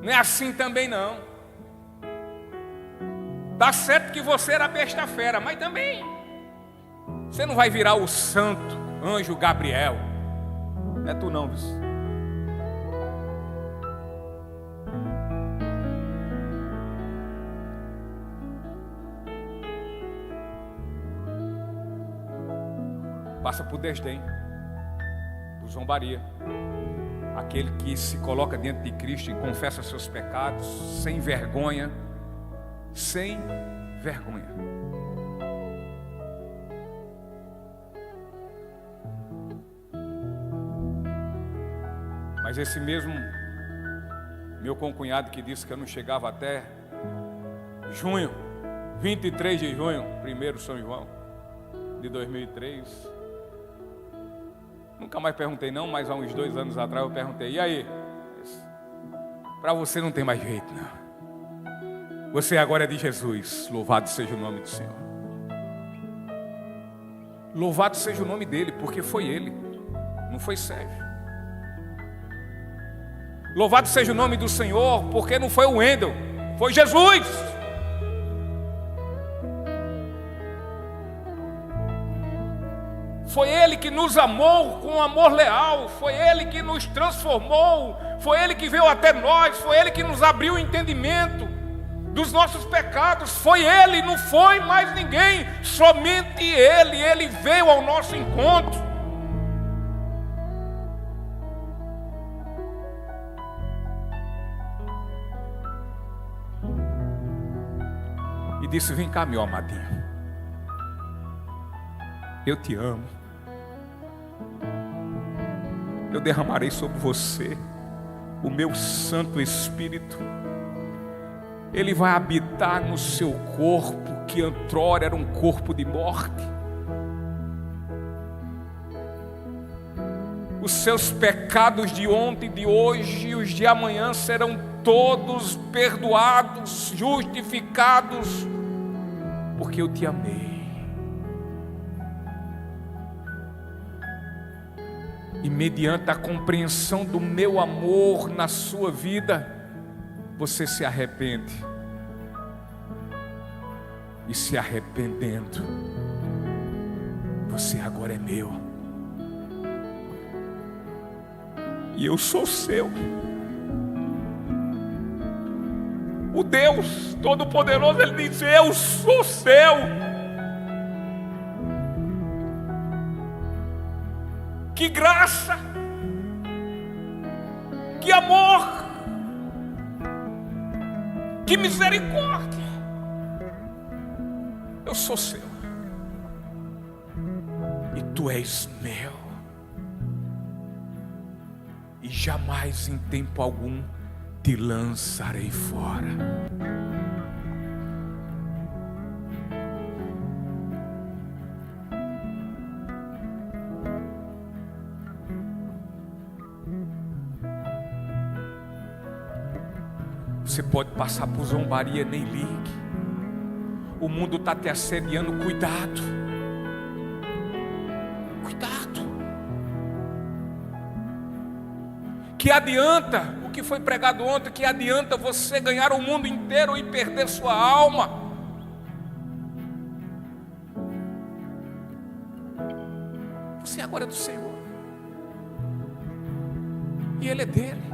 Não é assim também não. Dá certo que você era besta fera, mas também você não vai virar o santo anjo Gabriel. Não é tu não, viu? Passa por desdém, por zombaria. Aquele que se coloca diante de Cristo e confessa seus pecados sem vergonha, sem vergonha. Mas esse mesmo meu concunhado que disse que eu não chegava até junho, 23 de junho, primeiro São João de 2003, nunca mais perguntei não, mas há uns 2 anos atrás eu perguntei, e aí? Para você não tem mais jeito não. Você agora é de Jesus, louvado seja o nome do Senhor. Louvado seja o nome dele, porque foi ele, não foi Sérgio. Louvado seja o nome do Senhor, porque não foi o Wendel, foi Jesus. Foi Ele que nos amou com um amor leal, foi Ele que nos transformou, foi Ele que veio até nós, foi Ele que nos abriu o entendimento dos nossos pecados, foi Ele, não foi mais ninguém, somente Ele, Ele veio ao nosso encontro. E disse, vem cá meu amadinho, eu te amo. Eu derramarei sobre você o meu Santo Espírito. Ele vai habitar no seu corpo, que outrora era um corpo de morte. Os seus pecados de ontem, de hoje e os de amanhã serão todos perdoados, justificados, porque eu te amei. E mediante a compreensão do meu amor na sua vida, você se arrepende. E se arrependendo, você agora é meu. E eu sou seu. O Deus Todo-Poderoso, Ele diz: eu sou seu. Que graça, que amor, que misericórdia. Eu sou seu. E tu és meu. E jamais em tempo algum te lançarei fora. Você pode passar por zombaria, nem ligue. O mundo está te assediando, cuidado. Cuidado. Que adianta o que foi pregado ontem? Que adianta você ganhar o mundo inteiro e perder sua alma? Você agora é do Senhor e Ele é dele.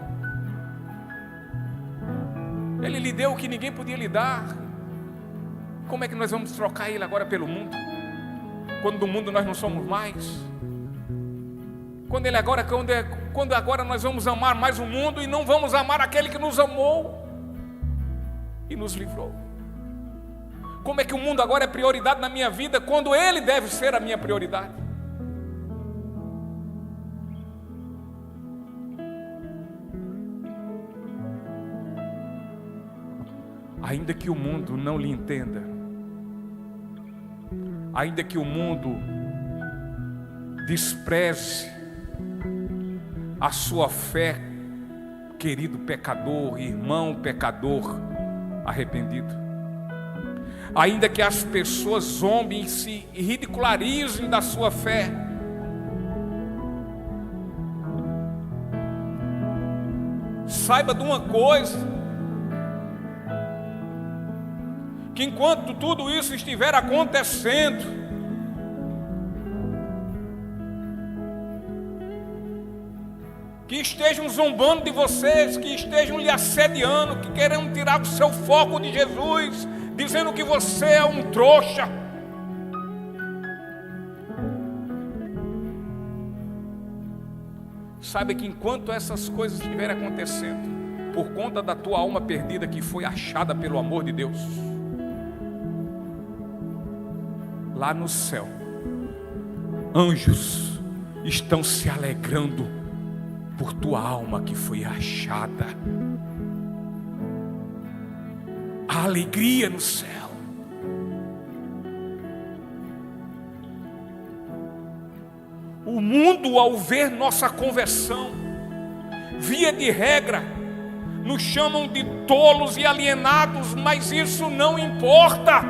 Ele lhe deu o que ninguém podia lhe dar. Como é que nós vamos trocar Ele agora pelo mundo? Quando do mundo nós não somos mais. Quando agora nós vamos amar mais o mundo e não vamos amar aquele que nos amou e nos livrou. Como é que o mundo agora é prioridade na minha vida quando Ele deve ser a minha prioridade? Ainda que o mundo não lhe entenda, ainda que o mundo despreze a sua fé, querido pecador, irmão pecador arrependido, ainda que as pessoas zombem e se ridicularizem da sua fé, saiba de uma coisa, que enquanto tudo isso estiver acontecendo, que estejam zombando de vocês, que estejam lhe assediando, que querem tirar o seu foco de Jesus, dizendo que você é um trouxa. Saiba que enquanto essas coisas estiverem acontecendo, por conta da tua alma perdida que foi achada pelo amor de Deus, lá no céu, anjos estão se alegrando por tua alma que foi achada. A alegria no céu. O mundo, ao ver nossa conversão, via de regra, nos chamam de tolos e alienados, mas isso não importa,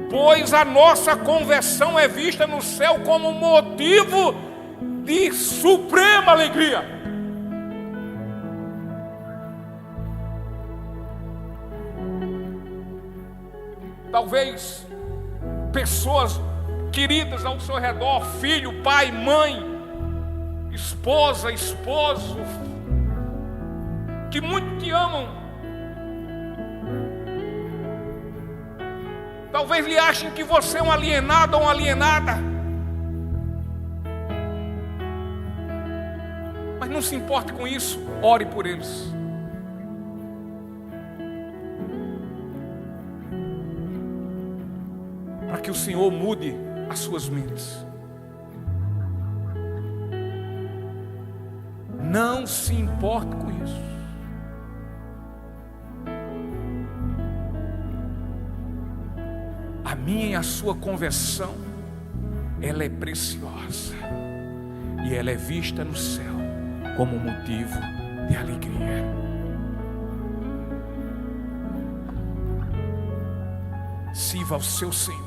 pois a nossa conversão é vista no céu como motivo de suprema alegria. Talvez pessoas queridas ao seu redor, filho, pai, mãe, esposa, esposo, que muito te amam, talvez lhe achem que você é um alienado ou uma alienada, mas não se importe com isso, ore por eles. Para que o Senhor mude as suas mentes. Não se importe com isso. a minha e a sua conversão, ela é preciosa e ela é vista no céu como motivo de alegria. Sirva ao seu Senhor.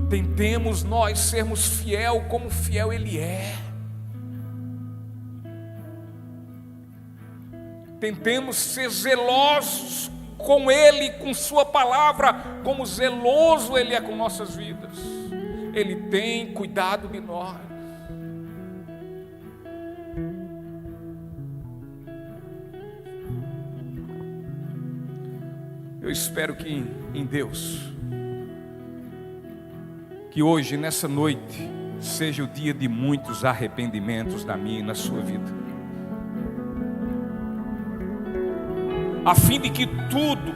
Tentemos nós sermos fiel como fiel Ele é. Tentemos ser zelosos com Ele, com Sua palavra, como zeloso Ele é com nossas vidas. Ele tem cuidado de nós. Eu espero que em Deus, que hoje, nessa noite, seja o dia de muitos arrependimentos na minha e na sua vida, a fim de que tudo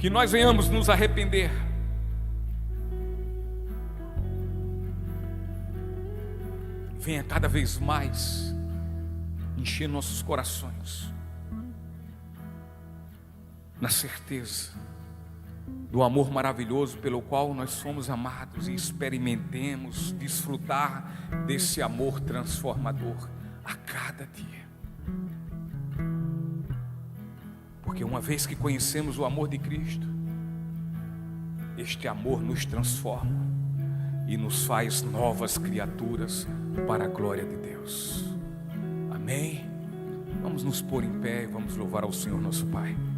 que nós venhamos nos arrepender venha cada vez mais encher nossos corações na certeza do amor maravilhoso pelo qual nós somos amados, e experimentemos desfrutar desse amor transformador a cada dia. Porque uma vez que conhecemos o amor de Cristo, este amor nos transforma e nos faz novas criaturas para a glória de Deus. Amém? Vamos nos pôr em pé e vamos louvar ao Senhor nosso Pai.